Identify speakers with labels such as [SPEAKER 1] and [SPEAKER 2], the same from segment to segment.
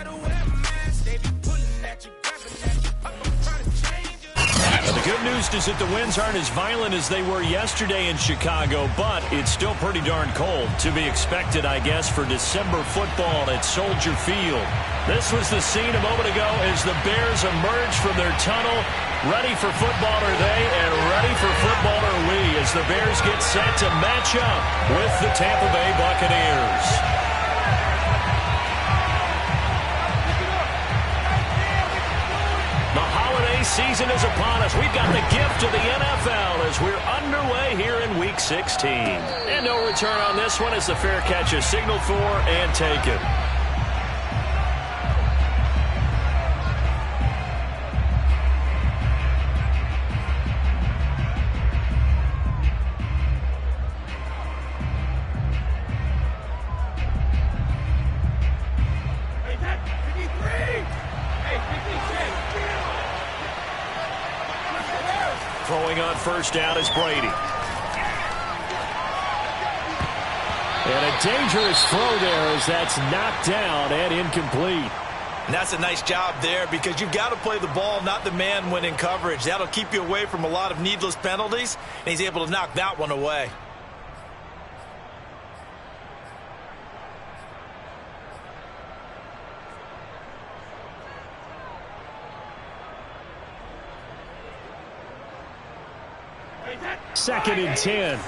[SPEAKER 1] The good news is that the winds aren't as violent as they were yesterday in Chicago, but it's still pretty darn cold. To be expected, I guess, for December football at Soldier Field. This was the scene a moment ago as the Bears emerged from their tunnel. Ready for football are they, and ready for football are we, as the Bears get set to match up with the Tampa Bay Buccaneers. The holiday season is upon us. We've got the gift of the NFL as we're underway here in Week 16. And no return on this one as the fair catch is signaled for and taken. Throwing on first down is Brady. And a dangerous throw there as that's knocked down and incomplete.
[SPEAKER 2] And that's a nice job there because you've got to play the ball, not the man when in coverage. That'll keep you away from a lot of needless penalties, and he's able to knock that one away.
[SPEAKER 1] Second and 10.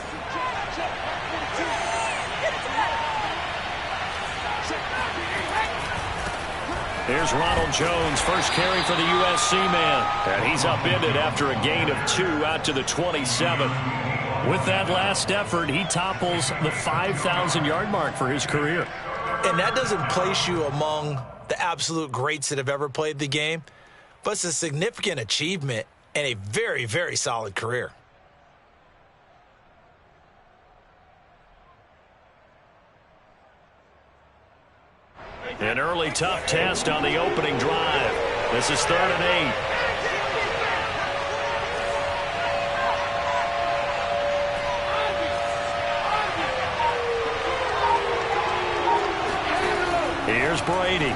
[SPEAKER 1] Here's Ronald Jones, first carry for the USC man. And he's upended after a gain of 2 out to the 27. With that last effort, he topples the 5,000-yard mark for his career.
[SPEAKER 2] And that doesn't place you among the absolute greats that have ever played the game, but it's a significant achievement and a very, very solid career.
[SPEAKER 1] An early tough test on the opening drive. This is 3rd and 8. Here's Brady.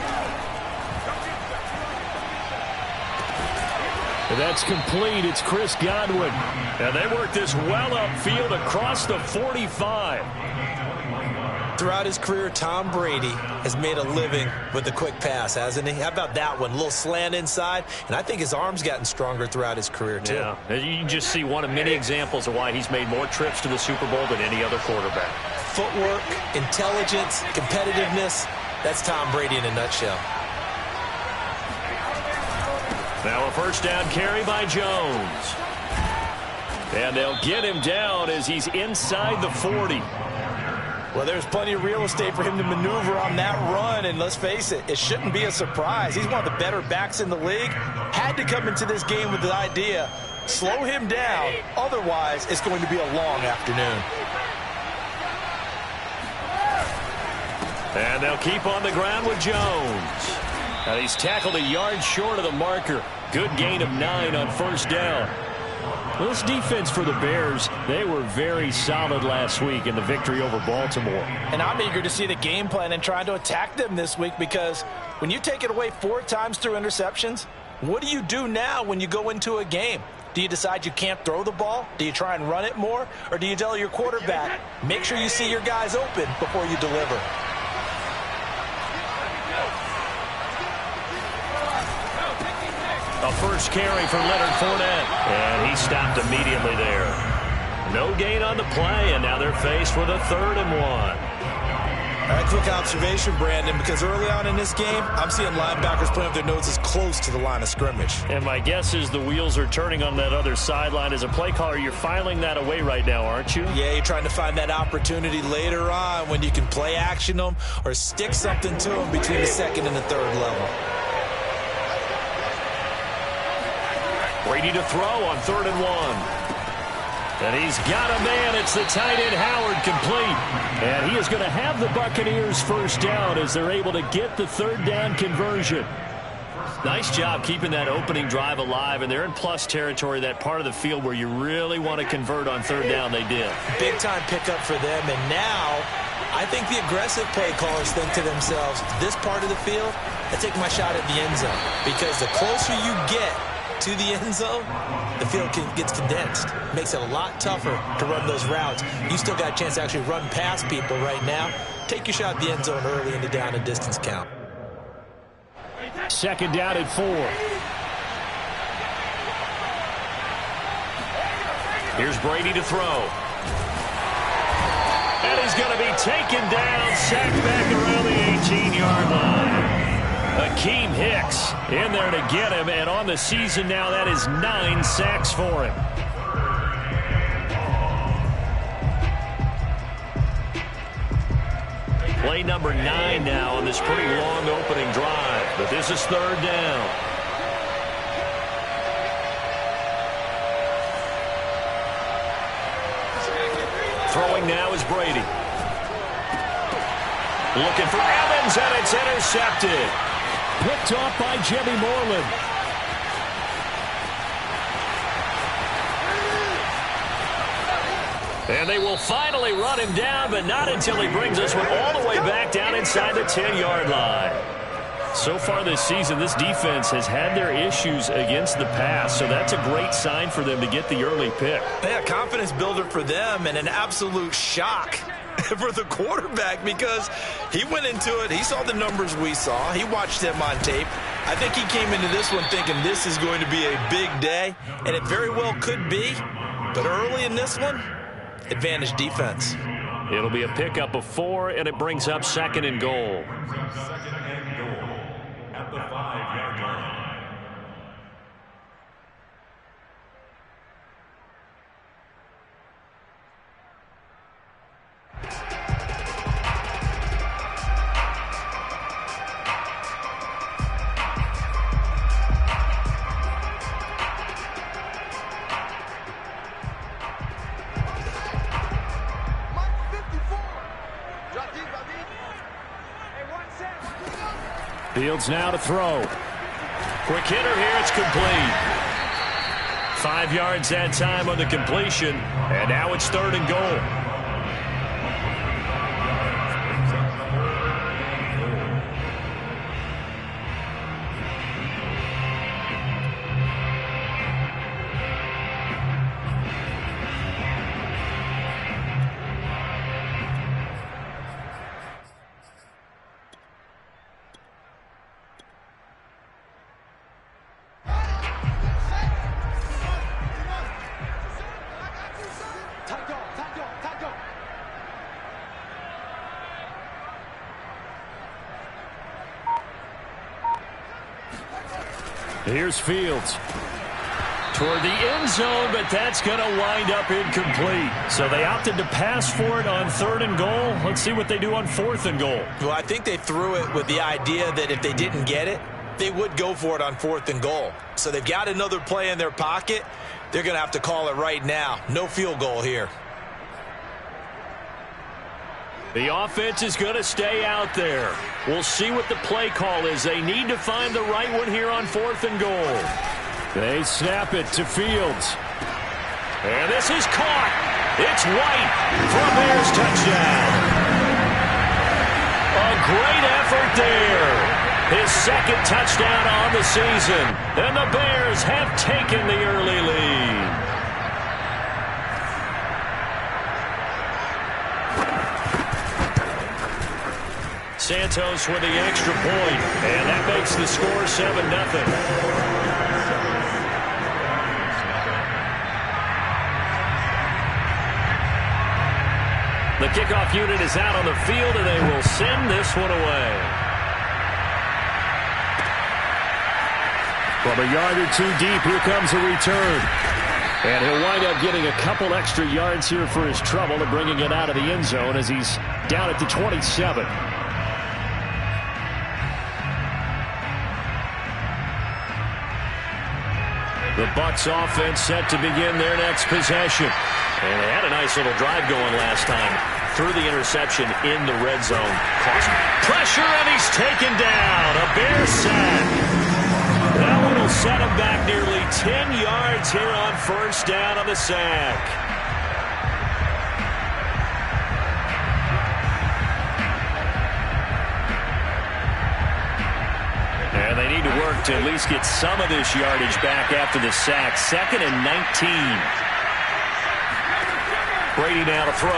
[SPEAKER 1] And that's complete. It's Chris Godwin. And they work this well upfield across the 45.
[SPEAKER 2] Throughout his career, Tom Brady has made a living with the quick pass, hasn't he? How about that one? A little slant inside, and I think his arm's gotten stronger throughout his career, too.
[SPEAKER 1] Yeah, you can just see one of many examples of why he's made more trips to the Super Bowl than any other quarterback.
[SPEAKER 2] Footwork, intelligence, competitiveness, that's Tom Brady in a nutshell.
[SPEAKER 1] Now a first down carry by Jones. And they'll get him down as he's inside the 40.
[SPEAKER 2] Well, there's plenty of real estate for him to maneuver on that run, and let's face it, it shouldn't be a surprise. He's one of the better backs in the league. Had to come into this game with the idea, slow him down, otherwise it's going to be a long afternoon.
[SPEAKER 1] And they'll keep on the ground with Jones. And he's tackled a yard short of the marker. Good gain of 9 on first down. Well, this defense for the Bears, they were very solid last week in the victory over Baltimore.
[SPEAKER 2] And I'm eager to see the game plan and trying to attack them this week because when you take it away 4 times through interceptions, what do you do now when you go into a game? Do you decide you can't throw the ball? Do you try and run it more? Or do you tell your quarterback, make sure you see your guys open before you deliver?
[SPEAKER 1] A first carry for Leonard Fournette. And he stopped immediately there. No gain on the play, and now they're faced with a 3rd and 1.
[SPEAKER 2] All right, quick observation, Brandon, because early on in this game, I'm seeing linebackers putting up their noses close to the line of scrimmage.
[SPEAKER 1] And my guess is the wheels are turning on that other sideline. As a play caller, you're filing that away right now, aren't you?
[SPEAKER 2] Yeah, you're trying to find that opportunity later on when you can play action them or stick something to them between the 2nd and the 3rd level.
[SPEAKER 1] Brady to throw on 3rd and 1. And he's got a man. It's the tight end Howard complete. And he is going to have the Buccaneers first down as they're able to get the 3rd down conversion. Nice job keeping that opening drive alive, and they're in plus territory, that part of the field where you really want to convert on 3rd down. They did.
[SPEAKER 2] Big time pickup for them, and now I think the aggressive play callers think to themselves, this part of the field, I take my shot at the end zone. Because the closer you get to the end zone, the field gets condensed. Makes it a lot tougher to run those routes. You still got a chance to actually run past people right now. Take your shot at the end zone early in the down and distance count.
[SPEAKER 1] Second down at 4. Here's Brady to throw. And he's going to be taken down, sacked back around the 18-yard line. Akeem Hicks in there to get him, and on the season now, that is 9 sacks for him. Play number 9 now on this pretty long opening drive, but this is third down. Throwing now is Brady. Looking for Evans, and it's intercepted. Picked off by Jimmy Moreland. And they will finally run him down, but not until he brings us one all the way back down inside the 10-yard line. So far this season, this defense has had their issues against the pass, so that's a great sign for them to get the early pick.
[SPEAKER 2] Yeah, confidence builder for them and an absolute shock for the quarterback because he went into it. He saw the numbers we saw. He watched them on tape. I think he came into this one thinking this is going to be a big day, and it very well could be. But early in this one, advantage defense.
[SPEAKER 1] It'll be a pickup of 4, and it brings up second and goal.
[SPEAKER 3] Second and goal at the 5-yard line.
[SPEAKER 1] Fields now to throw. Quick hitter here, it's complete. 5 yards that time on the completion, and now it's third and goal. Here's Fields toward the end zone, but that's going to wind up incomplete. So they opted to pass for it on third and goal. Let's see what they do on fourth and goal.
[SPEAKER 2] Well, I think they threw it with the idea that if they didn't get it, they would go for it on fourth and goal. So they've got another play in their pocket. They're going to have to call it right now. No field goal here.
[SPEAKER 1] The offense is going to stay out there. We'll see what the play call is. They need to find the right one here on fourth and goal. They snap it to Fields. And this is caught. It's White for a Bears touchdown. A great effort there. His second touchdown on the season. And the Bears have taken the early lead. Santos with the extra point, and that makes the score 7-0. The kickoff unit is out on the field, and they will send this one away. From a yard or two deep, here comes a return. And he'll wind up getting a couple extra yards here for his trouble and bringing it out of the end zone as he's down at the 27. The Bucs offense set to begin their next possession. And they had a nice little drive going last time. Threw the interception in the red zone. Pressure, and he's taken down. A Bear sack. That one will set him back nearly 10 yards here on first down on the sack. And they need to work to at least get some of this yardage back after the sack. 2nd and 19. Brady now to throw.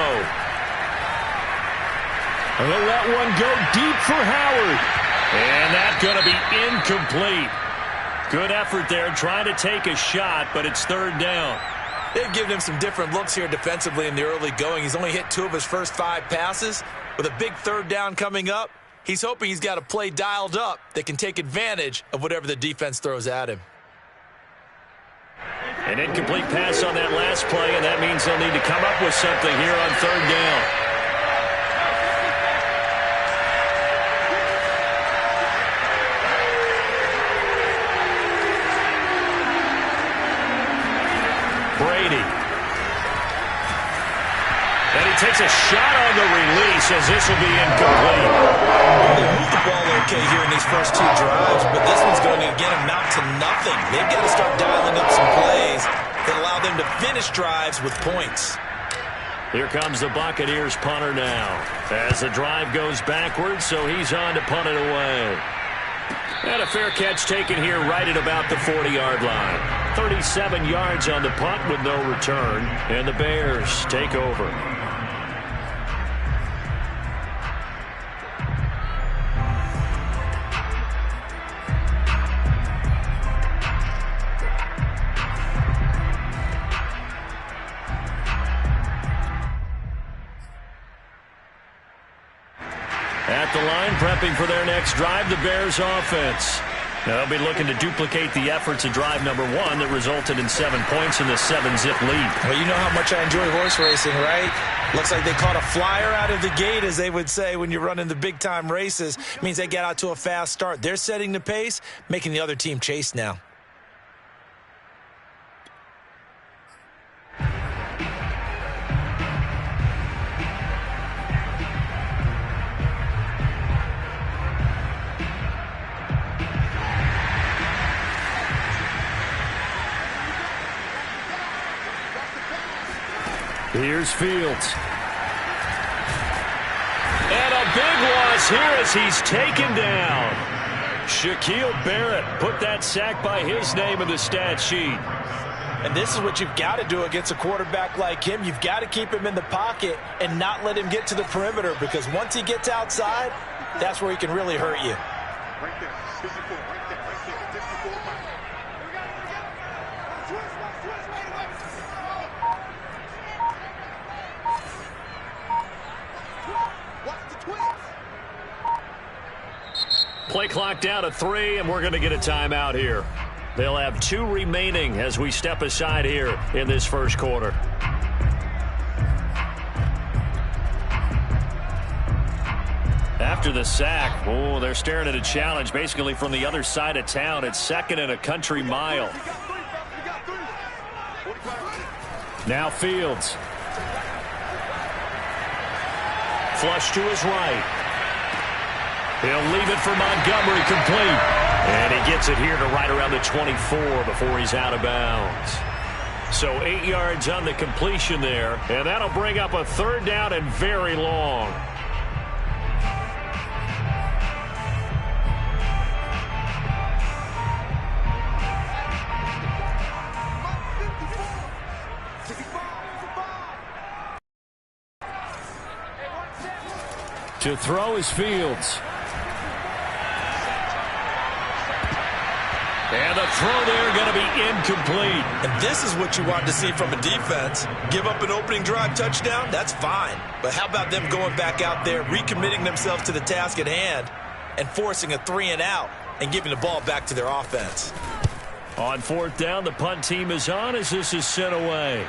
[SPEAKER 4] And they'll let one go deep for Howard.
[SPEAKER 1] And that's going to be incomplete. Good effort there trying to take a shot, but it's 3rd down.
[SPEAKER 2] They've given him some different looks here defensively in the early going. He's only hit 2 of his first 5 passes. With a big 3rd down coming up, he's hoping he's got a play dialed up that can take advantage of whatever the defense throws at him.
[SPEAKER 1] An incomplete pass on that last play, and that means they'll need to come up with something here on 3rd down. Brady. And he takes a shot on the release as this will be incomplete.
[SPEAKER 2] Well, they moved the ball okay here in these first 2 drives, but this one's going to, again, amount to nothing. They've got to start dialing up some plays that allow them to finish drives with points.
[SPEAKER 1] Here comes the Buccaneers punter now. As the drive goes backwards, so he's on to punt it away. And a fair catch taken here right at about the 40-yard line. 37 yards on the punt with no return, and the Bears take over. At the line, prepping for their next drive, the Bears offense. Now they'll be looking to duplicate the efforts of drive number 1 that resulted in 7 points in the 7-zip lead.
[SPEAKER 2] Well, you know how much I enjoy horse racing, right? Looks like they caught a flyer out of the gate, as they would say when you're running the big-time races. Means they get out to a fast start. They're setting the pace, making the other team chase now.
[SPEAKER 1] Here's Fields. And a big loss here as he's taken down. Shaquille Barrett put that sack by his name in the stat sheet.
[SPEAKER 2] And this is what you've got to do against a quarterback like him. You've got to keep him in the pocket and not let him get to the perimeter, because once he gets outside, that's where he can really hurt you.
[SPEAKER 5] Right there. 54. Right there. Right there. 54.
[SPEAKER 1] Play clock down to 3, and we're going to get a timeout here. They'll have 2 remaining as we step aside here in this first quarter. After the sack, oh, they're staring at a challenge basically from the other side of town. It's 2nd and a country mile. Now Fields. Flush to his right. He'll leave it for Montgomery, complete. And he gets it here to right around the 24 before he's out of bounds. So 8 yards on the completion there, and that'll bring up a 3rd down and very long. To throw is Fields. And the throw there going to be incomplete.
[SPEAKER 2] And this is what you want to see from a defense. Give up an opening drive touchdown, that's fine. But how about them going back out there, recommitting themselves to the task at hand, and forcing a 3-and-out and giving the ball back to their offense.
[SPEAKER 1] On 4th down, the punt team is on as this is sent away.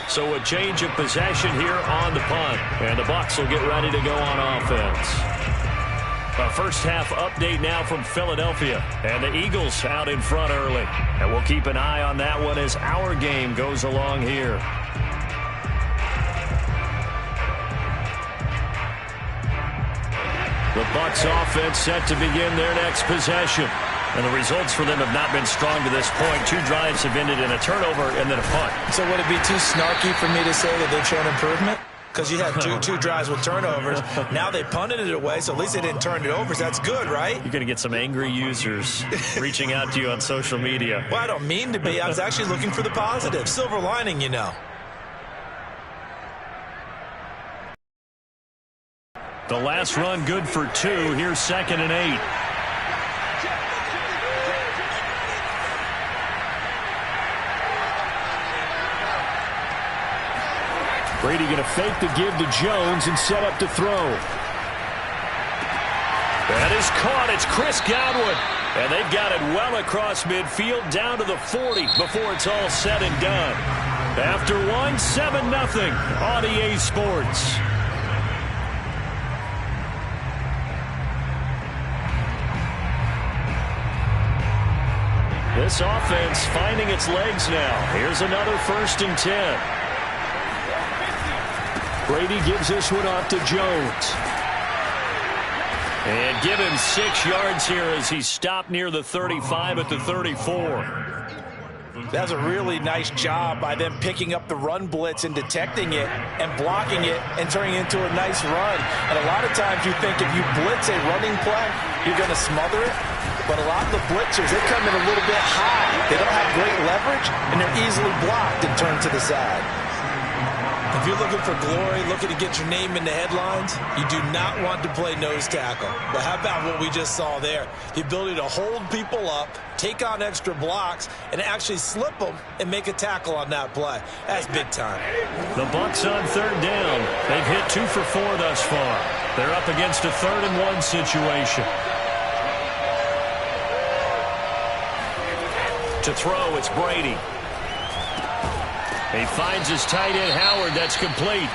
[SPEAKER 1] So a change of possession here on the punt. And the Bucs will get ready to go on offense. A first half update now from Philadelphia. And the Eagles out in front early. And we'll keep an eye on that one as our game goes along here. The Bucs offense set to begin their next possession. And the results for them have not been strong to this point. 2 drives have ended in a turnover and then a punt.
[SPEAKER 2] So would it be too snarky for me to say that they've shown improvement? because you had two drives with turnovers. Now they punted it away, so at least they didn't turn it over, so that's good, right?
[SPEAKER 1] You're going to get some angry users reaching out to you on social media.
[SPEAKER 2] Well, I don't mean to be. I was actually looking for the positive. Silver lining, you know.
[SPEAKER 1] The last run good for 2. Here's 2nd and 8.
[SPEAKER 4] Brady going to fake the give to Jones and set up to throw.
[SPEAKER 1] That is caught. It's Chris Godwin. And they've got it well across midfield down to the 40 before it's all said and done. After one, 7-0 on EA Sports. This offense finding its legs now. Here's another 1st and 10.
[SPEAKER 4] Brady gives this one off to Jones.
[SPEAKER 1] And give him 6 yards here as he stopped near the 35 at the 34.
[SPEAKER 2] That's a really nice job by them picking up the run blitz and detecting it and blocking it and turning it into a nice run. And a lot of times you think if you blitz a running play, you're going to smother it. But a lot of the blitzers, they come in a little bit high. They don't have great leverage, and they're easily blocked and turned to the side. If you're looking for glory, looking to get your name in the headlines, you do not want to play nose tackle. But how about what we just saw there? The ability to hold people up, take on extra blocks, and actually slip them and make a tackle on that play. That's big time.
[SPEAKER 1] The Bucs on 3rd down. They've hit 2 for 4 thus far. They're up against a 3rd and 1 situation. To throw, it's Brady. He finds his tight end, Howard. That's complete.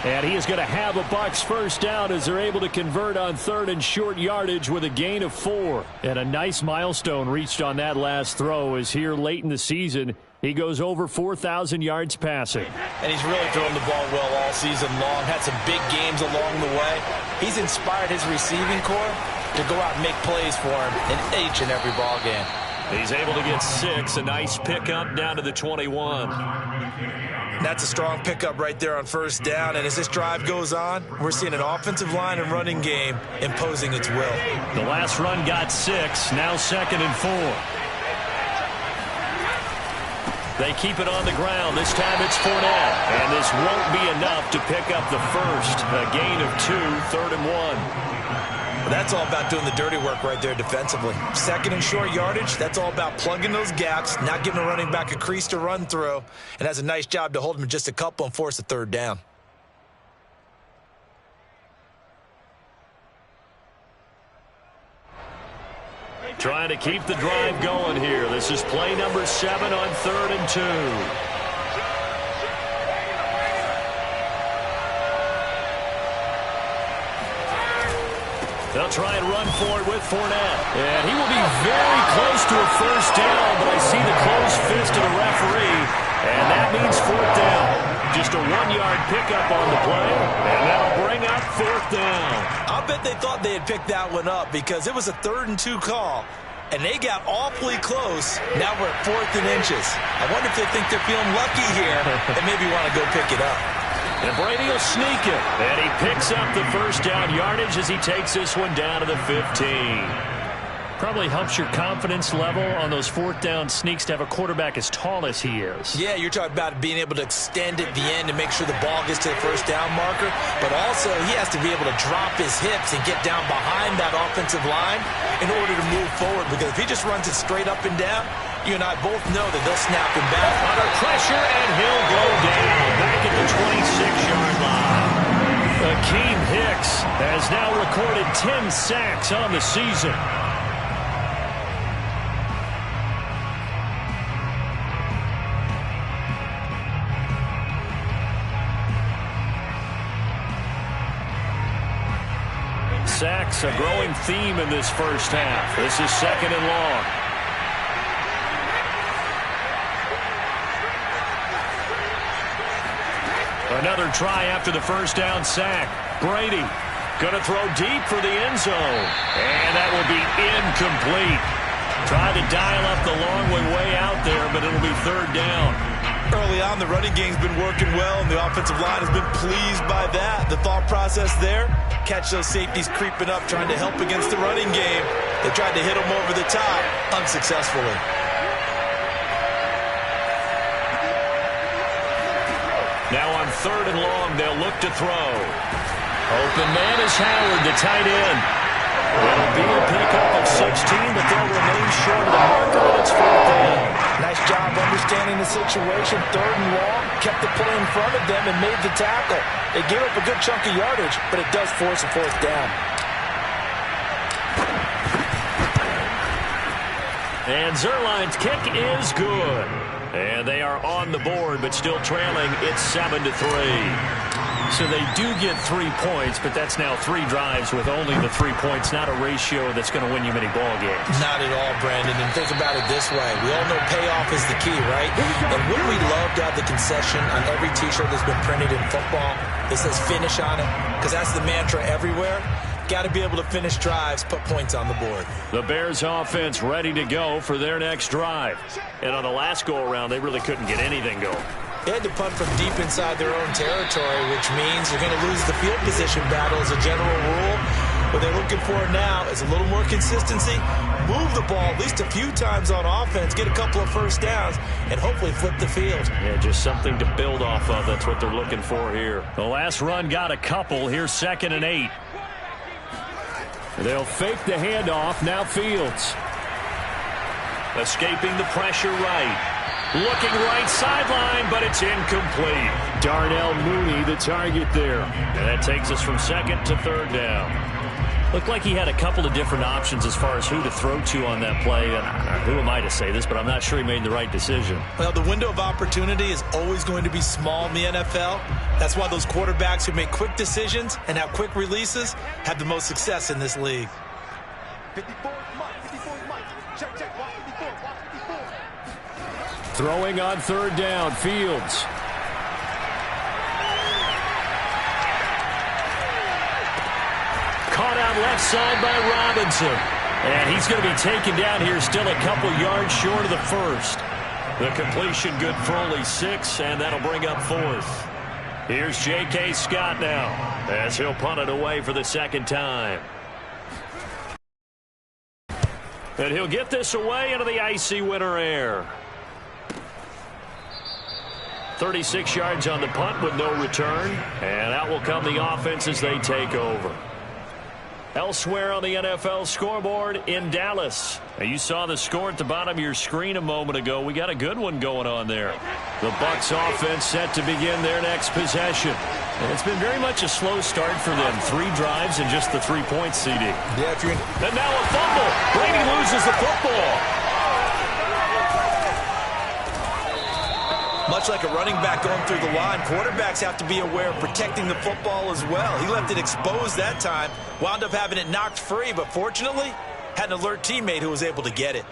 [SPEAKER 4] And he is going to have a Bucs 1st down as they're able to convert on 3rd and short yardage with a gain of 4.
[SPEAKER 1] And a nice milestone reached on that last throw as here late in the season, he goes over 4,000 yards passing.
[SPEAKER 2] And he's really thrown the ball well all season long. Had some big games along the way. He's inspired his receiving corps to go out and make plays for him in each and every ball game.
[SPEAKER 1] He's able to get 6. A nice pickup down to the 21.
[SPEAKER 2] That's a strong pickup right there on 1st down. And as this drive goes on, we're seeing an offensive line and running game imposing its will.
[SPEAKER 1] The last run got 6. Now 2nd and 4. They keep it on the ground. This time it's Fournette. And this won't be enough to pick up the first. A gain of 2, 3rd and 1.
[SPEAKER 2] That's all about doing the dirty work right there defensively. 2nd and short yardage, that's all about plugging those gaps, not giving a running back a crease to run through, and has a nice job to hold him just a couple and force a 3rd down.
[SPEAKER 1] Trying to keep the drive going here. This is play number 7 on 3rd and 2. They'll try and run for it with Fournette. And he will be very close to a 1st down, but I see the closed fist of the referee, and that means 4th down. Just a 1-yard pickup on the play, and that'll bring up 4th down.
[SPEAKER 2] I'll bet they thought they had picked that one up because it was a 3rd and 2 call, and they got awfully close. Now we're at 4th and inches. I wonder if they think they're feeling lucky here and maybe want to go pick it up.
[SPEAKER 1] And Brady will sneak it. And he picks up the 1st down yardage as he takes this one down to the 15. Probably helps your confidence level on those 4th down sneaks to have a quarterback as tall as he is.
[SPEAKER 2] Yeah, you're talking about being able to extend at the end to make sure the ball gets to the 1st down marker. But also, he has to be able to drop his hips and get down behind that offensive line in order to move forward. Because if he just runs it straight up and down, you and I both know that they'll snap him back.
[SPEAKER 1] Under pressure, and he'll go down back at the 26-yard line. Akeem Hicks has now recorded 10 sacks on the season. Sacks, a growing theme in this 1st half. This is 2nd and long. Another try after the 1st down sack. Brady going to throw deep for the end zone. And that will be incomplete. Tried to dial up the long way out there, but it'll be 3rd down.
[SPEAKER 2] Early on, the running game's been working well, and the offensive line has been pleased by that. The thought process there, catch those safeties creeping up, trying to help against the running game. They tried to hit them over the top, unsuccessfully.
[SPEAKER 1] Now on 3rd and long, they'll look to throw. Open man is Howard, the tight end. It'll be a pickup of 16, but they'll remain short of the marker, and it's 4th down.
[SPEAKER 2] Nice job understanding the situation. 3rd and long, kept the play in front of them and made the tackle. They gave up a good chunk of yardage, but it does force a 4th down.
[SPEAKER 1] And Zerline's kick is good. And they are on the board, but still trailing. It's 7-3. So they do get 3 points, but that's now 3 drives with only the 3 points, not a ratio that's going to win you many ball games.
[SPEAKER 2] Not at all, Brandon. And think about it this way. We all know payoff is the key, right? And wouldn't we love to have the concession on every T-shirt that's been printed in football that says finish on it? Because that's the mantra everywhere. Got to be able to finish drives, put points on the board.
[SPEAKER 1] The Bears offense ready to go for their next drive. And on the last go-around, they really couldn't get anything going.
[SPEAKER 2] They had to punt from deep inside their own territory, which means they're going to lose the field position battle as a general rule. What they're looking for now is a little more consistency, move the ball at least a few times on offense, get a couple of first downs, and hopefully flip the field.
[SPEAKER 1] Yeah, just something to build off of. That's what they're looking for here. The last run got a couple. Here's 2nd and 8. They'll fake the handoff. Now Fields. Escaping the pressure right. Looking right sideline, but it's incomplete.
[SPEAKER 4] Darnell Mooney, the target there.
[SPEAKER 1] And that takes us from 2nd to 3rd down. Looked like he had a couple of different options as far as who to throw to on that play. And who am I to say this, but I'm not sure he made the right decision.
[SPEAKER 2] Well, the window of opportunity is always going to be small in the NFL. That's why those quarterbacks who make quick decisions and have quick releases have the most success in this league.
[SPEAKER 5] 54 Mike. Check, watch 54, watch 54.
[SPEAKER 4] Throwing on 3rd down, Fields.
[SPEAKER 1] Caught out left side by Robinson. And he's going to be taken down here, still a couple yards short of the first. The completion good for only 6, and that'll bring up 4th. Here's J.K. Scott now, as he'll punt it away for the 2nd time. And he'll get this away into the icy winter air. 36 yards on the punt with no return. And out will come the offense as they take over. Elsewhere on the NFL scoreboard in Dallas. Now you saw the score at the bottom of your screen a moment ago. We got a good one going on there. The Bucs offense set to begin their next possession. And it's been very much a slow start for them. 3 drives and just the 3 points, CD.
[SPEAKER 2] Yeah, if you're in...
[SPEAKER 1] And now a fumble. Brady loses the football.
[SPEAKER 2] Much like a running back going through the line, quarterbacks have to be aware of protecting the football as well. He left it exposed that time, wound up having it knocked free, but fortunately, had an alert teammate who was able to get it.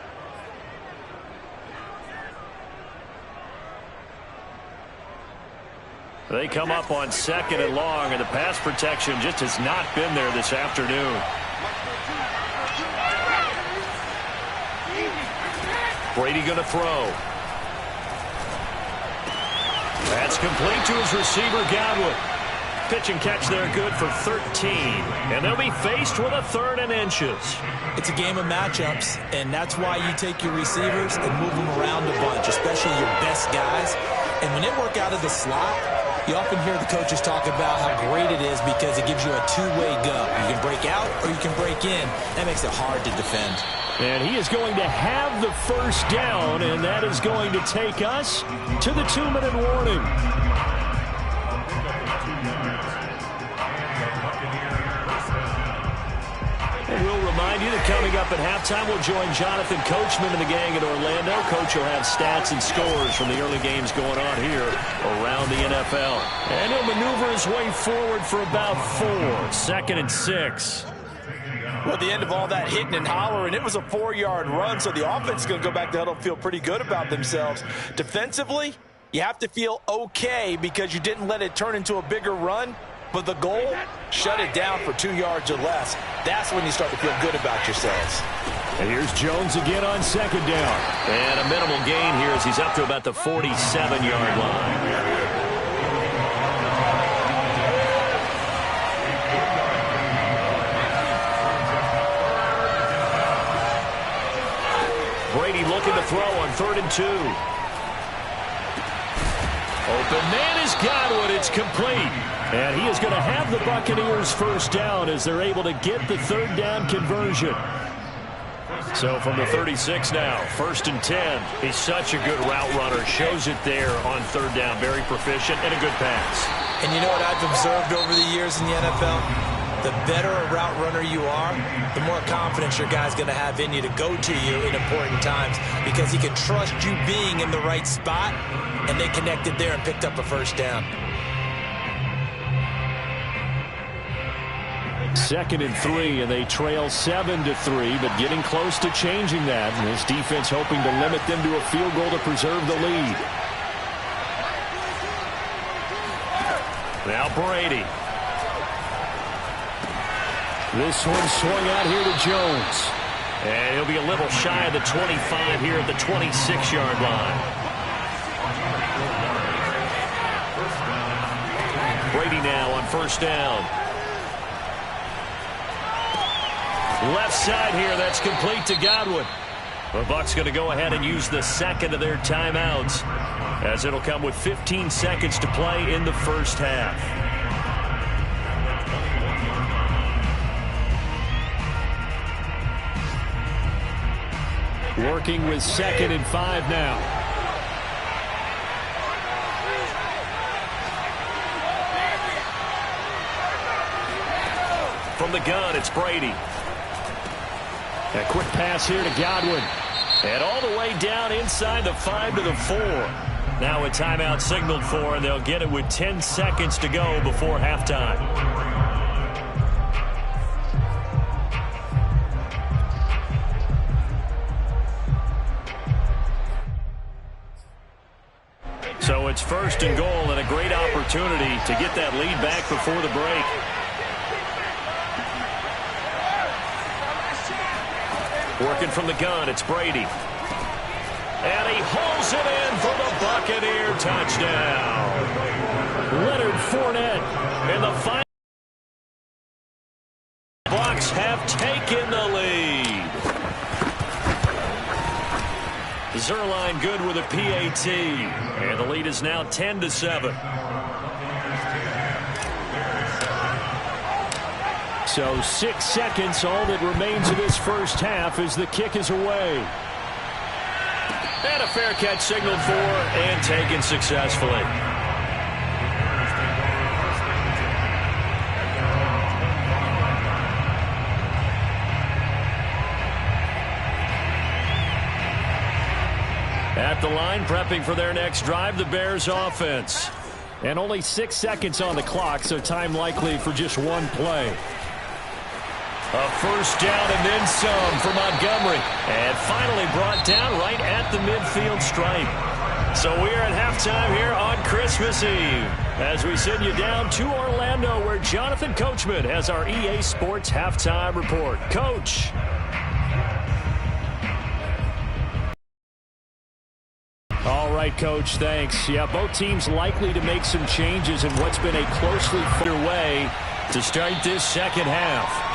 [SPEAKER 1] They come up on 2nd and long, and the pass protection just has not been there this afternoon. Brady going to throw. That's complete to his receiver, Godwin. Pitch and catch there good for 13. And they'll be faced with a 3rd and inches.
[SPEAKER 2] It's a game of matchups, and that's why you take your receivers and move them around a bunch, especially your best guys. And when they work out of the slot, you often hear the coaches talk about how great it is because it gives you a two-way go. You can break out or you can break in. That makes it hard to defend.
[SPEAKER 4] And he is going to have the 1st down, and that is going to take us to the 2-minute warning.
[SPEAKER 1] And we'll remind you that coming up at halftime, we'll join Jonathan Coachman and the gang in Orlando. Coach will have stats and scores from the early games going on here around the NFL. And he'll maneuver his way forward for about 4. 2nd and 6.
[SPEAKER 2] Well, at the end of all that hitting and hollering, it was a 4-yard run, so the offense is going to go back to huddle and feel pretty good about themselves. Defensively, you have to feel okay because you didn't let it turn into a bigger run, but the goal, shut it down for 2 yards or less. That's when you start to feel good about yourselves.
[SPEAKER 4] And here's Jones again on second down.
[SPEAKER 1] And a minimal gain here as he's up to about the 47-yard line. Brady looking to throw on 3rd and 2. Open man is Godwin. It's complete.
[SPEAKER 4] And he is going to have the Buccaneers first down as they're able to get the 3rd down conversion.
[SPEAKER 1] So from the 36 now, 1st and 10. He's such a good route runner. Shows it there on 3rd down. Very proficient and a good pass.
[SPEAKER 2] And you know what I've observed over the years in the NFL? The better a route runner you are, the more confidence your guy's going to have in you to go to you in important times because he can trust you being in the right spot, and they connected there and picked up a first down.
[SPEAKER 4] 2nd and 3, and they trail 7-3, but getting close to changing that. And this defense hoping to limit them to a field goal to preserve the lead.
[SPEAKER 1] Now Brady.
[SPEAKER 4] This one swung out here to Jones.
[SPEAKER 1] And he'll be a little shy of the 25 here at the 26-yard line. Brady now on 1st down. Left side here, that's complete to Godwin. The Bucs going to go ahead and use the 2nd of their timeouts as it'll come with 15 seconds to play in the first half.
[SPEAKER 4] Working with 2nd and 5 now.
[SPEAKER 1] From the gun, it's Brady.
[SPEAKER 4] A quick pass here to Godwin.
[SPEAKER 1] And all the way down inside the 5 to the 4. Now a timeout signaled for, and they'll get it with 10 seconds to go before halftime. So it's 1st and goal and a great opportunity to get that lead back before the break. Working from the gun, it's Brady. And he hauls it in for the Buccaneer touchdown.
[SPEAKER 4] Leonard Fournette.
[SPEAKER 1] And the final Bucs have taken the lead. Zerline good with a PAT. And the lead is now 10-7.
[SPEAKER 4] So 6 seconds, all that remains of this first half as the kick is away.
[SPEAKER 1] And a fair catch signaled for and taken successfully. At the line, prepping for their next drive, the Bears offense.
[SPEAKER 4] And only 6 seconds on the clock, so time likely for just one play.
[SPEAKER 1] A first down and then some for Montgomery. And finally brought down right at the midfield stripe. So we are at halftime here on Christmas Eve as we send you down to Orlando where Jonathan Coachman has our EA Sports halftime report. Coach.
[SPEAKER 4] All right, Coach, thanks. Yeah, both teams likely to make some changes in what's been a closely underway
[SPEAKER 1] to start this second half.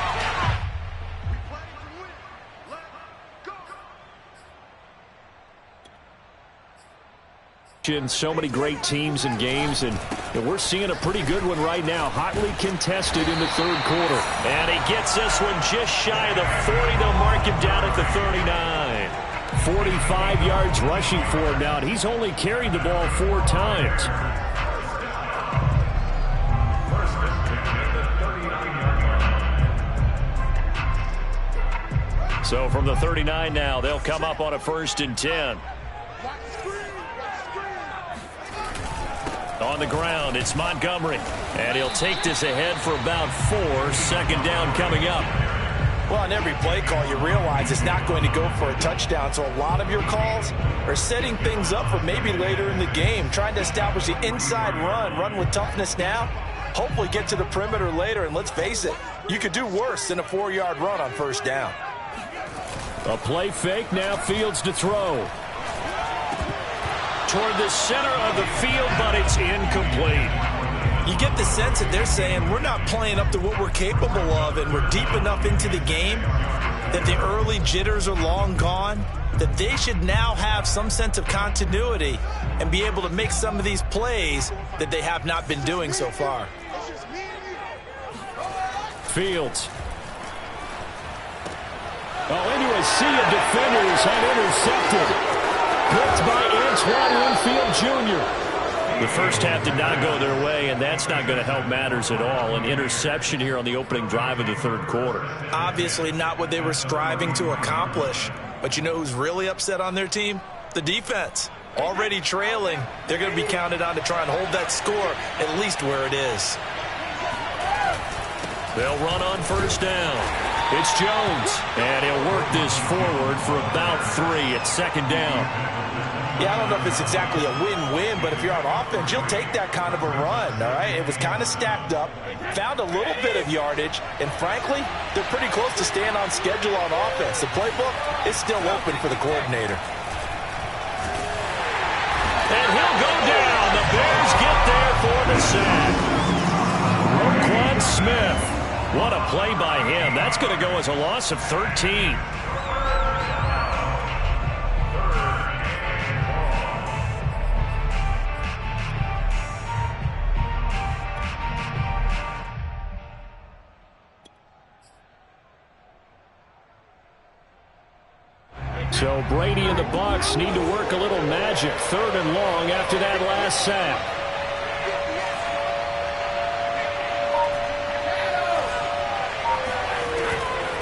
[SPEAKER 4] So many great teams and games, and we're seeing a pretty good one right now, hotly contested in the third quarter.
[SPEAKER 1] And he gets this one just shy of the 40. They'll mark him down at the 39.
[SPEAKER 4] 45 yards rushing for him now, and he's only carried the ball 4 times.
[SPEAKER 1] So from the 39 now, they'll come up on a 1st and 10. On the ground, it's Montgomery. And he'll take this ahead for about 4. 2nd down coming up.
[SPEAKER 2] Well, on every play call, you realize it's not going to go for a touchdown. So a lot of your calls are setting things up for maybe later in the game, trying to establish the inside run with toughness now, hopefully get to the perimeter later. And let's face it, you could do worse than a 4-yard run on 1st down.
[SPEAKER 4] A play fake, now Fields to throw.
[SPEAKER 1] Toward the center of the field, but it's incomplete.
[SPEAKER 2] You get the sense that they're saying we're not playing up to what we're capable of, and we're deep enough into the game that the early jitters are long gone, that they should now have some sense of continuity and be able to make some of these plays that they have not been doing so far.
[SPEAKER 4] Fields. Into a sea of defenders and intercepted. Picked by Antoine Winfield Jr. The first half did not go their way, and that's not going to help matters at all. An interception here on the opening drive of the third quarter.
[SPEAKER 2] Obviously not what they were striving to accomplish. But you know who's really upset on their team? The defense. Already trailing. They're going to be counted on to try and hold that score at least where it is.
[SPEAKER 1] They'll run on first down. It's Jones, and he'll work this forward for about 3 at second down.
[SPEAKER 2] Yeah, I don't know if it's exactly a win-win, but if you're on offense, you'll take that kind of a run, all right? It was kind of stacked up, found a little bit of yardage, and frankly, they're pretty close to staying on schedule on offense. The playbook is still open for the coordinator.
[SPEAKER 1] And he'll go down. The Bears get there for the sack. Roquan Smith. What a play by him. That's going to go as a loss of 13.
[SPEAKER 4] So Brady and the Bucs need to work a little magic. 3rd and long after that last sack.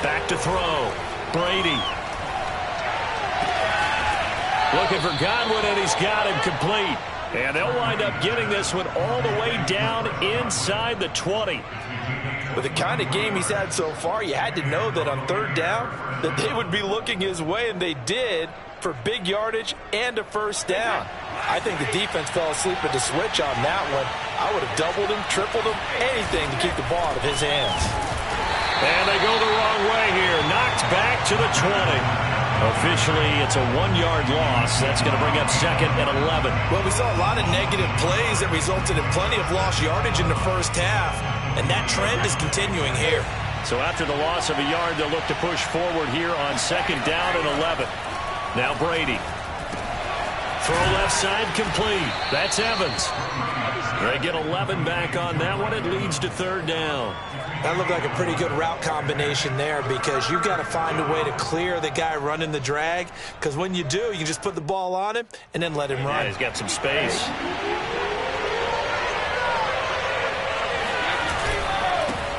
[SPEAKER 1] Back to throw. Brady. Looking for Godwin, and he's got him complete. And they'll wind up getting this one all the way down inside the 20.
[SPEAKER 2] With the kind of game he's had so far, you had to know that on 3rd down that they would be looking his way, and they did, for big yardage and a first down. I think the defense fell asleep at the switch on that one. I would have doubled him, tripled him, anything to keep the ball out of his hands.
[SPEAKER 1] And they go the wrong way here. Knocked back to the 20. Officially, it's a 1-yard loss. That's going to bring up 2nd and 11.
[SPEAKER 2] Well, we saw a lot of negative plays that resulted in plenty of lost yardage in the first half, and that trend is continuing here.
[SPEAKER 1] So after the loss of a yard, they'll look to push forward here on 2nd down and 11. Now Brady. Throw left side complete. That's Evans. They get 11 back on that one. It leads to 3rd down.
[SPEAKER 2] That looked like a pretty good route combination there, because you've got to find a way to clear the guy running the drag, because when you do, you just put the ball on him and then let him run.
[SPEAKER 1] Yeah, he's got some space.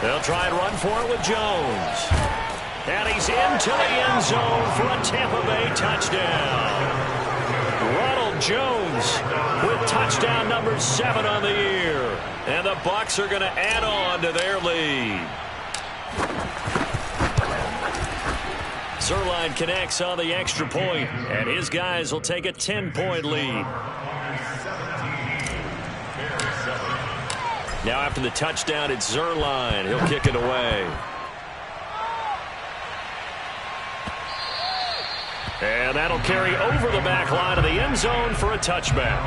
[SPEAKER 1] They'll try and run for it with Jones. And he's into the end zone for a Tampa Bay touchdown. Ronald Jones with touchdown number 7 on the year. And the Bucs are going to add on to their lead. Zerline connects on the extra point, and his guys will take a 10-point lead. Now after the touchdown, it's Zerline. He'll kick it away. And that'll carry over the back line of the end zone for a touchback.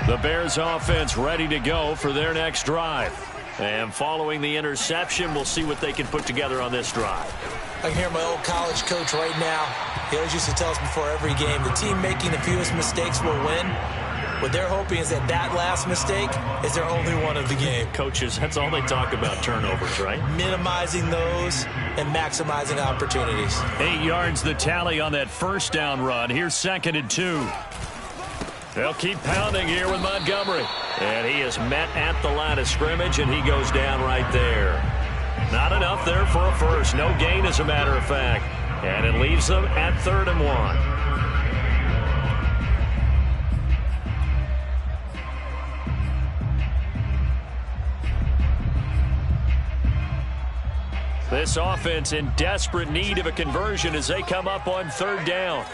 [SPEAKER 1] The Bears offense ready to go for their next drive. And following the interception, we'll see what they can put together on this drive.
[SPEAKER 2] I can hear my old college coach right now. He always used to tell us before every game, the team making the fewest mistakes will win. What they're hoping is that that last mistake is their only one of the game.
[SPEAKER 1] Coaches, that's all they talk about, turnovers, right?
[SPEAKER 2] Minimizing those and maximizing opportunities.
[SPEAKER 1] 8 yards the tally on that first down run. Here's 2nd and 2. They'll keep pounding here with Montgomery. And he is met at the line of scrimmage, and he goes down right there. Not enough there for a first. No gain, as a matter of fact. And it leaves them at 3rd and 1. This offense in desperate need of a conversion as they come up on 3rd down.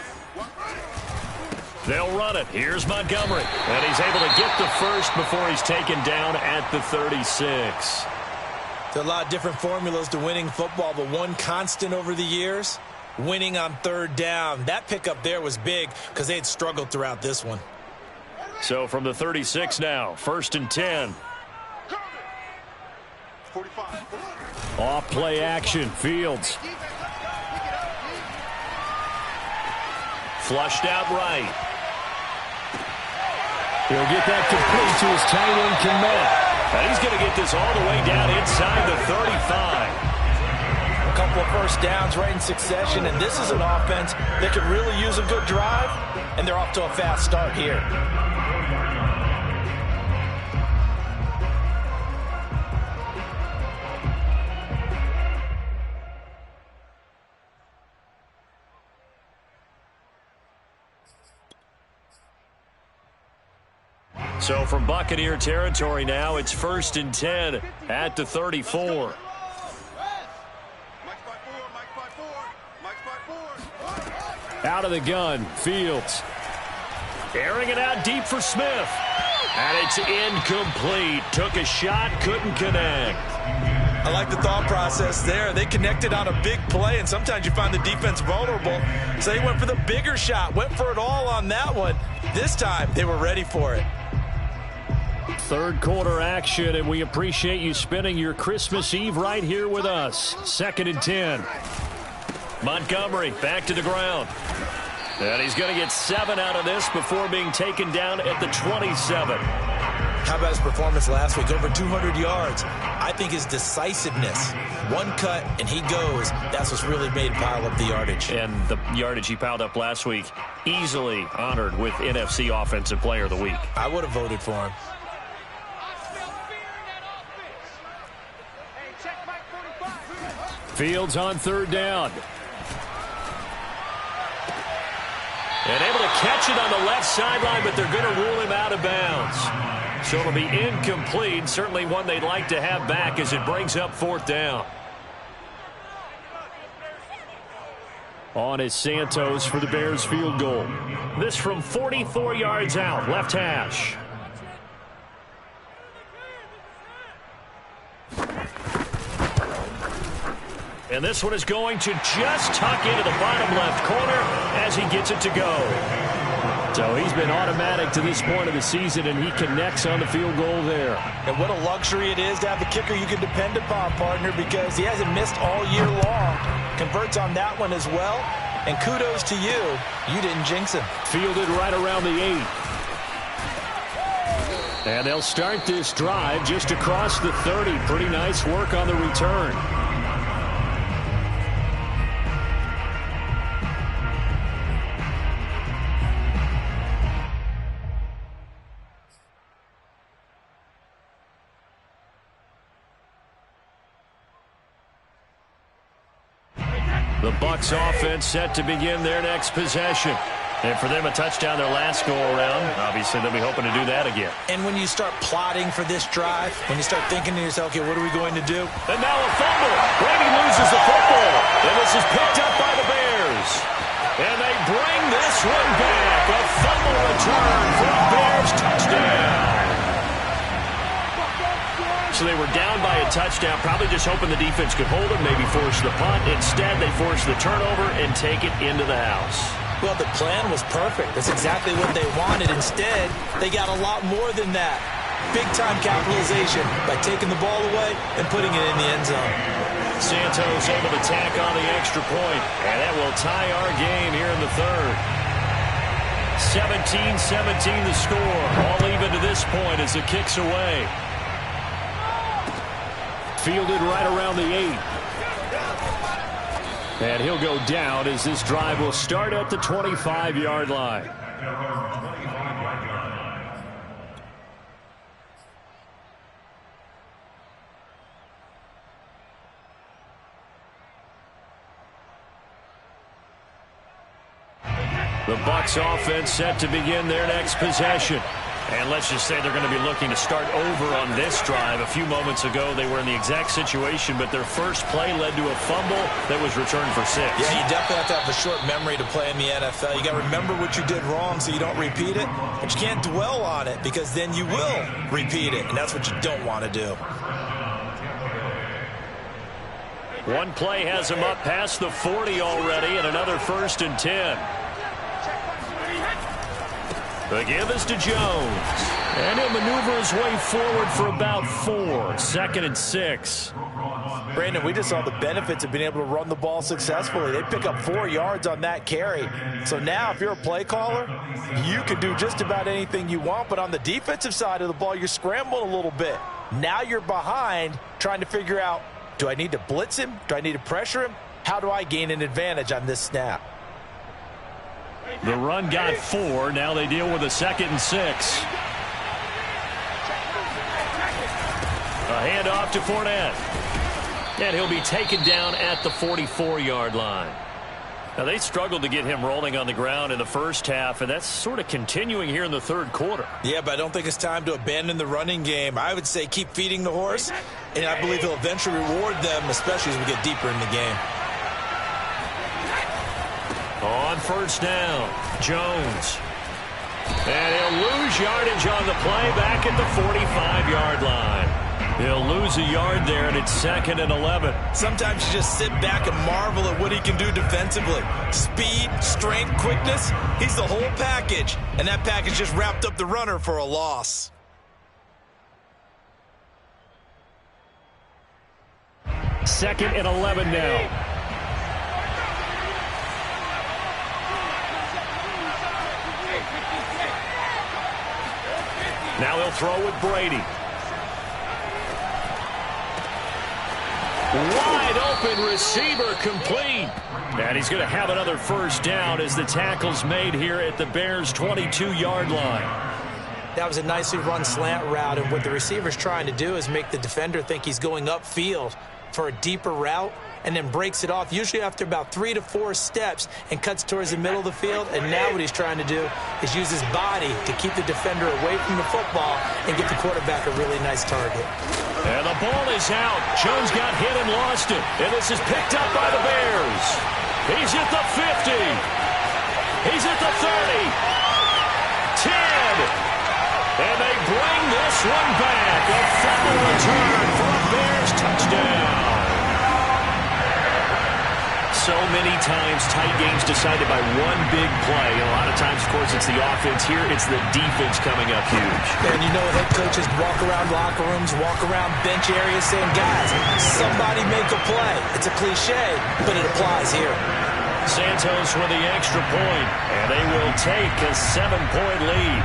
[SPEAKER 1] They'll run it. Here's Montgomery. And he's able to get the first before he's taken down at the 36.
[SPEAKER 2] There's a lot of different formulas to winning football, but one constant over the years, winning on third down. That pickup there was big because they had struggled throughout this one.
[SPEAKER 1] So from the 36 now, 1st and 10.
[SPEAKER 5] 45.
[SPEAKER 4] Off play action. Fields.
[SPEAKER 1] Flushed out right.
[SPEAKER 4] He'll get that complete to his tight end, Kmet.
[SPEAKER 1] And he's going to get this all the way down inside the 35.
[SPEAKER 2] A couple of first downs right in succession, and this is an offense that could really use a good drive, and they're off to a fast start here.
[SPEAKER 1] So from Buccaneer territory now, it's 1st and 10 at the 34.
[SPEAKER 4] Out of the gun. Fields.
[SPEAKER 1] Airing it out deep for Smith. And it's incomplete. Took a shot, couldn't connect.
[SPEAKER 2] I like the thought process there. They connected on a big play, and sometimes you find the defense vulnerable. So they went for the bigger shot, went for it all on that one. This time, they were ready for it.
[SPEAKER 4] Third quarter action, and we appreciate you spending your Christmas Eve right here with us. 2nd and 10.
[SPEAKER 1] Montgomery back to the ground. And he's going to get 7 out of this before being taken down at the 27.
[SPEAKER 2] How about his performance last week? Over 200 yards. I think his decisiveness. One cut, and he goes. That's what's really made him pile up the yardage.
[SPEAKER 1] And the yardage he piled up last week, easily honored with NFC Offensive Player of the Week.
[SPEAKER 2] I would have voted for him.
[SPEAKER 4] Fields on 3rd down.
[SPEAKER 1] And able to catch it on the left sideline, but they're going to rule him out of bounds. So it'll be incomplete. Certainly one they'd like to have back as it brings up 4th down.
[SPEAKER 4] On is Santos for the Bears field goal.
[SPEAKER 1] This from 44 yards out, left hash. And this one is going to just tuck into the bottom left corner as he gets it to go.
[SPEAKER 4] So he's been automatic to this point of the season, and he connects on the field goal there.
[SPEAKER 2] And what a luxury it is to have a kicker you can depend upon, partner, because he hasn't missed all year long. Converts on that one as well. And kudos to you. You didn't jinx him.
[SPEAKER 4] Fielded right around the 8. And they'll start this drive just across the 30. Pretty nice work on the return.
[SPEAKER 1] The Bucs offense set to begin their next possession. And for them, a touchdown their last go-around. Obviously, they'll be hoping to do that again.
[SPEAKER 2] And when you start plotting for this drive, when you start thinking to yourself, okay, what are we going to do?
[SPEAKER 1] And now a fumble. Brady loses the football. And this is picked up by the Bears. And they bring this one back. A fumble return for a Bears touchdown. So they were down by a touchdown, probably just hoping the defense could hold it, maybe force the punt. Instead, they force the turnover and take it into the house.
[SPEAKER 2] Well, the plan was perfect. That's exactly what they wanted. Instead, they got a lot more than that. Big-time capitalization by taking the ball away and putting it in the end zone.
[SPEAKER 1] Santos able to tack on the extra point, and that will tie our game here in the third. 17-17 the score. All even to this point as it kicks away.
[SPEAKER 4] Fielded right around the 8. And he'll go down as this drive will start at the 25-yard line.
[SPEAKER 1] The Bucs offense set to begin their next possession. And let's just say they're going to be looking to start over on this drive. A few moments ago, they were in the exact situation, but their first play led to a fumble that was returned for 6.
[SPEAKER 2] Yeah, you definitely have to have a short memory to play in the NFL. You got to remember what you did wrong so you don't repeat it, but you can't dwell on it because then you will repeat it, and that's what you don't want to do.
[SPEAKER 1] One play has him up past the 40 already, and another 1st and 10. The give is to Jones. And he'll maneuver his way forward for about 4. 2nd and 6.
[SPEAKER 2] Brandon, we just saw the benefits of being able to run the ball successfully. They pick up 4 yards on that carry. So now if you're a play caller, you can do just about anything you want. But on the defensive side of the ball, you're scrambling a little bit. Now you're behind trying to figure out, do I need to blitz him? Do I need to pressure him? How do I gain an advantage on this snap?
[SPEAKER 1] The run got 4. Now they deal with a 2nd and 6. A handoff to Fournette. And he'll be taken down at the 44-yard line. Now, they struggled to get him rolling on the ground in the first half, and that's sort of continuing here in the third quarter.
[SPEAKER 2] Yeah, but I don't think it's time to abandon the running game. I would say keep feeding the horse, and I believe he'll eventually reward them, especially as we get deeper in the game.
[SPEAKER 1] On first down, Jones. And he'll lose yardage on the play back at the 45-yard line. He'll lose a yard there, and it's 2nd and 11.
[SPEAKER 2] Sometimes you just sit back and marvel at what he can do defensively. Speed, strength, quickness, he's the whole package. And that package just wrapped up the runner for a loss.
[SPEAKER 1] Second and 11 now. Now he'll throw with Brady. Wide open receiver complete. And he's going to have another first down as the tackle's made here at the Bears' 22-yard line.
[SPEAKER 2] That was a nicely run slant route, and what the receiver's trying to do is make the defender think he's going upfield for a deeper route and then breaks it off, usually after about 3 to 4 steps, and cuts towards the middle of the field. And now what he's trying to do is use his body to keep the defender away from the football and get the quarterback a really nice target.
[SPEAKER 1] And the ball is out. Jones got hit and lost it. And this is picked up by the Bears. He's at the 50. He's at the 30. 10. And they bring this one back. A fumble return for a Bears touchdown. So many times tight games decided by one big play. And a lot of times, of course, it's the offense. Here, it's the defense coming up huge.
[SPEAKER 2] And you know head coaches walk around locker rooms, walk around bench areas saying, guys, somebody make a play. It's a cliche, but it applies here.
[SPEAKER 1] Santos with the extra point, and they will take a 7-point lead.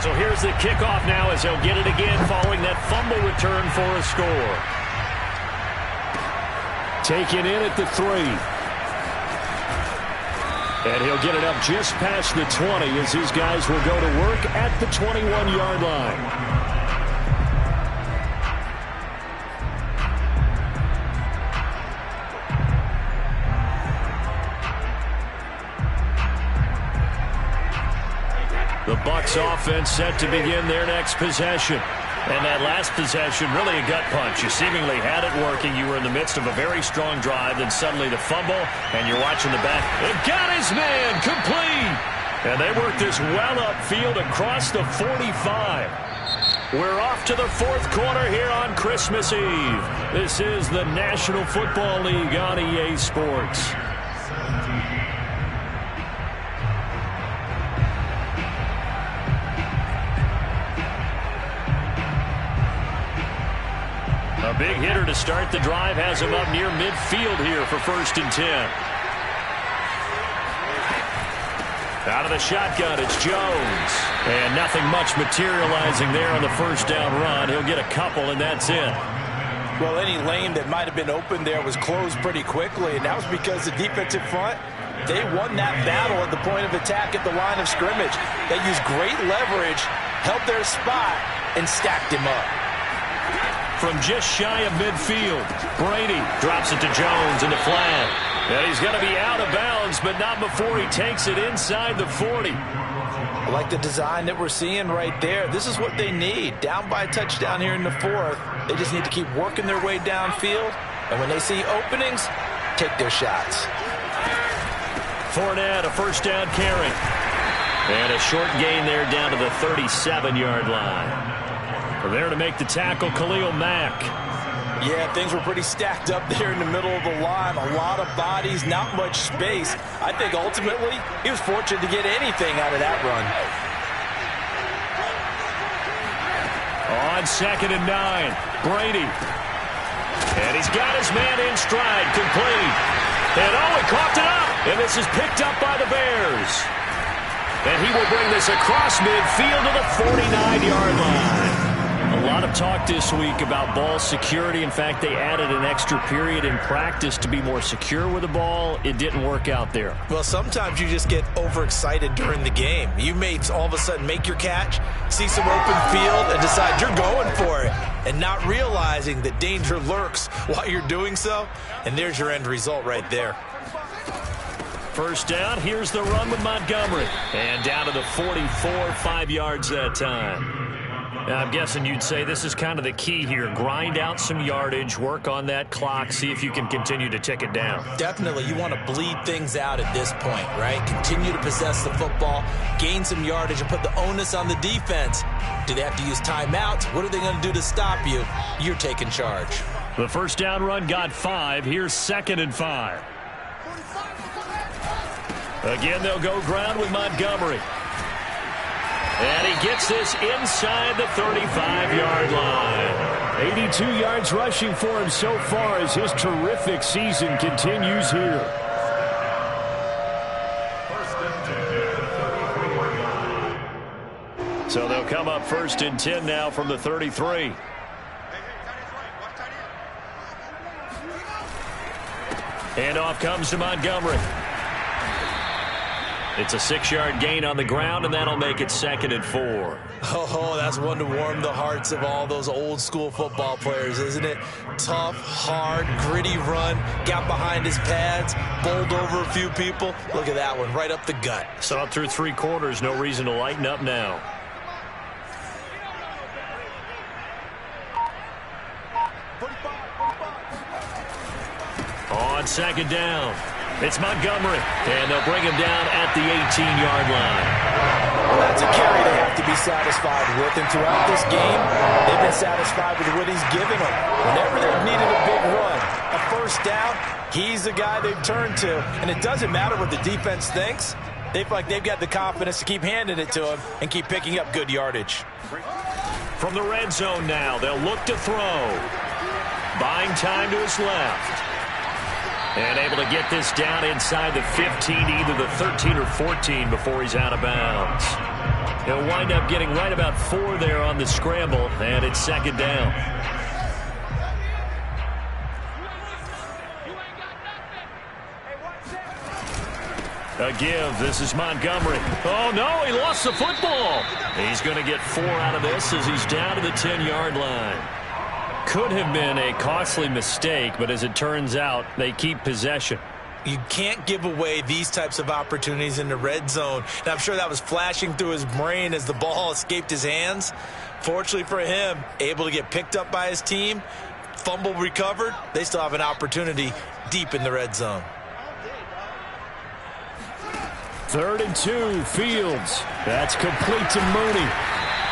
[SPEAKER 1] So here's the kickoff now as they'll get it again following that fumble return for a score. Taken in at the 3. And he'll get it up just past the 20 as his guys will go to work at the 21-yard line. The Bucs offense set to begin their next possession. And that last possession, really a gut punch. You seemingly had it working. You were in the midst of a very strong drive. Then suddenly the fumble, and you're watching the back. It got his man complete. And they worked this well upfield across the 45. We're off to the fourth quarter here on Christmas Eve. This is the National Football League on EA Sports. A big hitter to start the drive has him up near midfield here for 1st and 10. Out of the shotgun, it's Jones. And nothing much materializing there on the first down run. He'll get a couple, and that's it.
[SPEAKER 2] Well, any lane that might have been open there was closed pretty quickly, and that was because the defensive front, they won that battle at the point of attack at the line of scrimmage. They used great leverage, held their spot, and stacked him up.
[SPEAKER 1] from just shy of midfield. Brady drops it to Jones in the flat. And he's going to be out of bounds, but not before he takes it inside the 40.
[SPEAKER 2] I like the design that we're seeing right there. This is what they need. Down by a touchdown here in the 4th. They just need to keep working their way downfield. And when they see openings, take their shots.
[SPEAKER 1] Fournette, a first down carry. And a short gain there down to the 37-yard line. From there to make the tackle, Khalil Mack.
[SPEAKER 2] Yeah, things were pretty stacked up there in the middle of the line. A lot of bodies, not much space. I think ultimately he was fortunate to get anything out of that run.
[SPEAKER 1] On 2nd and 9, Brady. And he's got his man in stride, complete. And he coughed it up. And this is picked up by the Bears. And he will bring this across midfield to the 49-yard line. A lot of talk this week about ball security. In fact, they added an extra period in practice to be more secure with the ball. It didn't work out there.
[SPEAKER 2] Well, sometimes you just get overexcited during the game. You may all of a sudden make your catch, see some open field, and decide you're going for it, and not realizing that danger lurks while you're doing so. And there's your end result right there.
[SPEAKER 1] First down, here's the run with Montgomery. And down to the 44, 5 yards that time. Now, I'm guessing you'd say this is kind of the key here. Grind out some yardage, work on that clock, see if you can continue to tick it down.
[SPEAKER 2] Definitely. You want to bleed things out at this point, right? Continue to possess the football, gain some yardage, and put the onus on the defense. Do they have to use timeouts? What are they going to do to stop you? You're taking charge.
[SPEAKER 1] The first down run got 5. Here's 2nd and 5. Again, they'll go ground with Montgomery. And he gets this inside the 35-yard line.
[SPEAKER 4] 82 yards rushing for him so far as his terrific season continues here.
[SPEAKER 1] So they'll come up 1st and 10 now from the 33. Handoff comes to Montgomery. It's a 6-yard gain on the ground, and that'll make it 2nd and 4.
[SPEAKER 2] Oh, that's one to warm the hearts of all those old-school football players, isn't it? Tough, hard, gritty run, got behind his pads, bowled over a few people. Look at that one, right up the gut.
[SPEAKER 1] So up through 3 quarters, no reason to lighten up now. On 2nd down, it's Montgomery, and they'll bring him down at the 18-yard line.
[SPEAKER 2] Well, that's a carry they have to be satisfied with, and throughout this game, they've been satisfied with what he's given them. Whenever they've needed a big run, a first down, he's the guy they've turned to, and it doesn't matter what the defense thinks. They feel like they've got the confidence to keep handing it to him and keep picking up good yardage.
[SPEAKER 1] From the red zone now, they'll look to throw. Buying time to his left. And able to get this down inside the 15, either the 13 or 14 before he's out of bounds. He'll wind up getting right about 4 there on the scramble, and it's 2nd down. A give. This is Montgomery. Oh, no, he lost the football. He's going to get 4 out of this as he's down to the 10-yard line. Could have been a costly mistake, but as it turns out, they keep possession.
[SPEAKER 2] You can't give away these types of opportunities in the red zone. And I'm sure that was flashing through his brain as the ball escaped his hands. Fortunately for him, able to get picked up by his team, fumble recovered. They still have an opportunity deep in the red zone.
[SPEAKER 4] 3rd and 2, Fields. That's complete to Mooney.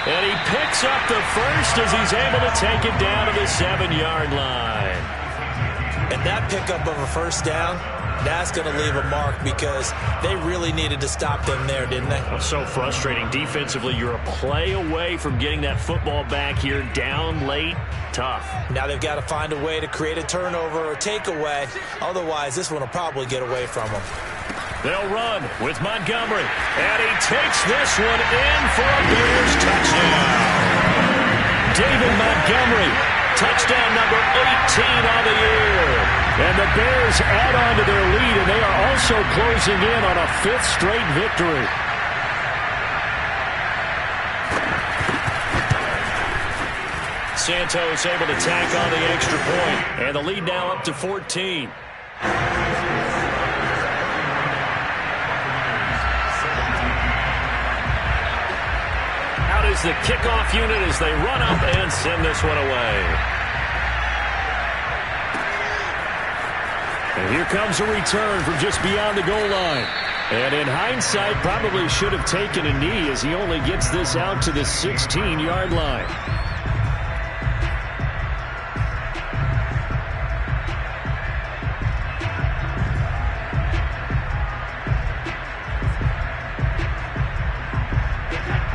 [SPEAKER 1] And he picks up the first as he's able to take it down to the 7-yard line.
[SPEAKER 2] And that pickup of a first down, that's going to leave a mark because they really needed to stop them there, didn't they?
[SPEAKER 1] Well, so frustrating. Defensively, you're a play away from getting that football back here. Down late, tough.
[SPEAKER 2] Now they've got to find a way to create a turnover or takeaway. Otherwise, this one will probably get away from them.
[SPEAKER 1] They'll run with Montgomery. And he takes this one in for a Bears touchdown. David Montgomery, touchdown number 18 on the year. And the Bears add on to their lead, and they are also closing in on a 5th straight victory. Santos able to tack on the extra point, and the lead now up to 14. Out is the kickoff unit as they run up and send this one away. And here comes a return from just beyond the goal line. And in hindsight, probably should have taken a knee as he only gets this out to the 16-yard line.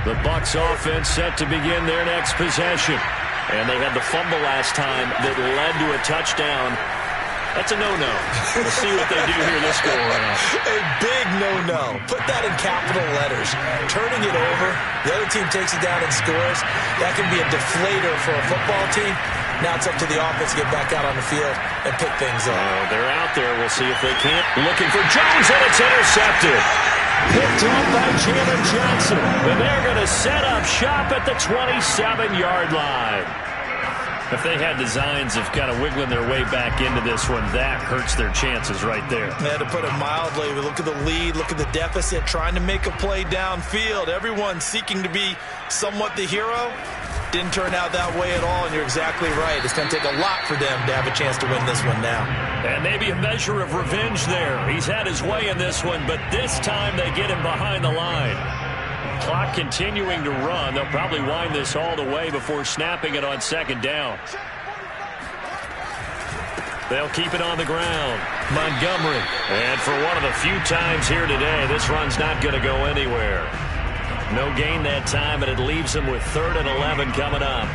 [SPEAKER 1] The Bucs offense set to begin their next possession. And they had the fumble last time that led to a touchdown. That's a no-no. We'll see what they do here this go around.
[SPEAKER 2] A big no-no. Put that in capital letters. Turning it over, the other team takes it down and scores. That can be a deflator for a football team. Now it's up to the offense to get back out on the field and pick things up.
[SPEAKER 1] They're out there. We'll see if they can't. Looking for Jones, and it's intercepted. Picked up by Chandler Johnson. And they're going to set up shop at the 27-yard line. If they had designs of kind of wiggling their way back into this one, that hurts their chances right there.
[SPEAKER 2] Yeah, to put it mildly, look at the lead, look at the deficit, trying to make a play downfield. Everyone seeking to be somewhat the hero. Didn't turn out that way at all, and you're exactly right. It's going to take a lot for them to have a chance to win this one now.
[SPEAKER 1] And maybe a measure of revenge there. He's had his way in this one, but this time they get him behind the line. Clock continuing to run. They'll probably wind this all the way before snapping it on second down. They'll keep it on the ground. Montgomery. And for one of the few times here today, this run's not going to go anywhere. No gain that time, and it leaves them with 3rd and 11 coming up.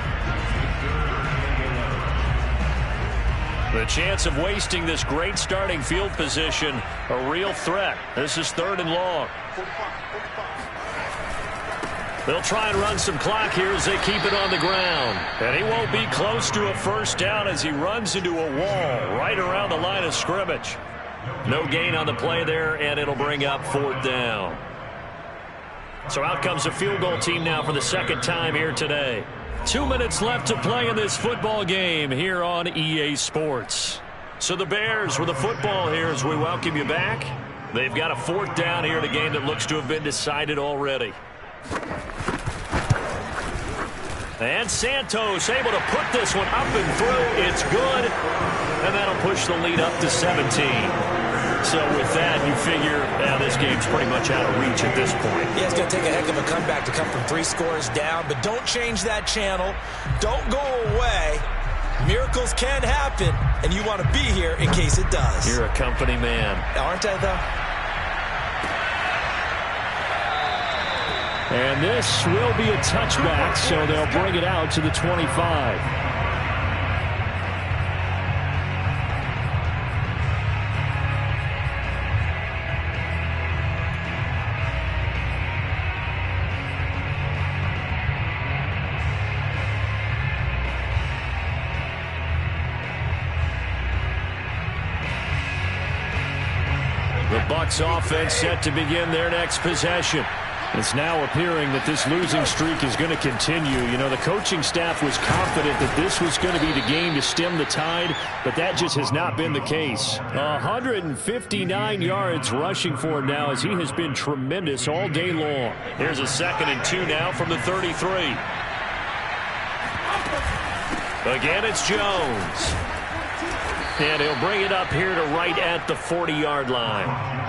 [SPEAKER 1] The chance of wasting this great starting field position, a real threat. This is 3rd and long. They'll try and run some clock here as they keep it on the ground. And he won't be close to a first down as he runs into a wall right around the line of scrimmage. No gain on the play there, and it'll bring up 4th down. So out comes a field goal team now for the second time here today. 2 minutes left to play in this football game here on EA Sports. So the Bears with the football here as we welcome you back. They've got a 4th down here in a game that looks to have been decided already. And Santos able to put this one up and through. It's good. And that'll push the lead up to 17. So with that, you figure this game's pretty much out of reach at this point.
[SPEAKER 2] Yeah, it's going to take a heck of a comeback to come from 3 scores down. But don't change that channel. Don't go away. Miracles can happen. And you want to be here in case it does.
[SPEAKER 1] You're a company man.
[SPEAKER 2] Aren't I, though?
[SPEAKER 4] And this will be a touchback, so they'll bring it out to the 25. The Bucs offense set to begin their next possession. It's now appearing that this losing streak is going to continue. You know, the coaching staff was confident that this was going to be the game to stem the tide, but that just has not been the case. 159 yards rushing for him now as he has been tremendous all day long.
[SPEAKER 1] Here's a 2nd and 2 now from the 33. Again, it's Jones. And he'll bring it up here to right at the 40-yard line.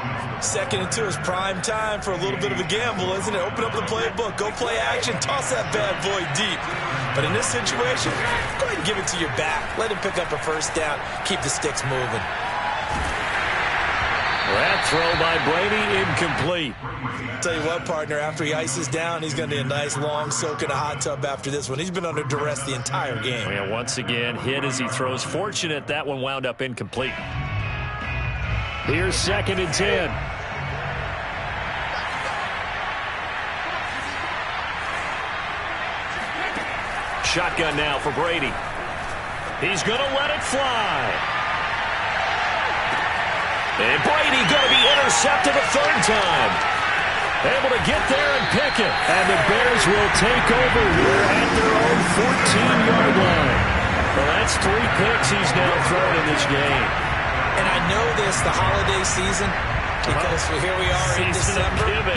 [SPEAKER 2] 2nd and 2 is prime time for a little bit of a gamble, isn't it? Open up the playbook, go play action, toss that bad boy deep. But in this situation, go ahead and give it to your back. Let him pick up a first down. Keep the sticks moving.
[SPEAKER 1] That throw by Brady, incomplete.
[SPEAKER 2] Tell you what, partner, after he ices down, he's going to need a nice long soak in a hot tub after this one. He's been under duress the entire game.
[SPEAKER 1] Yeah, once again, hit as he throws. Fortunate that one wound up incomplete.
[SPEAKER 4] Here's 2nd and 10.
[SPEAKER 1] Shotgun now for Brady. He's going to let it fly. And Brady going to be intercepted a 3rd time. Able to get there and
[SPEAKER 4] Pickett. And the Bears will take over here at their own 14-yard line. Well, that's 3 picks he's now thrown in this game.
[SPEAKER 2] And I know this, the holiday season, because here we are in December.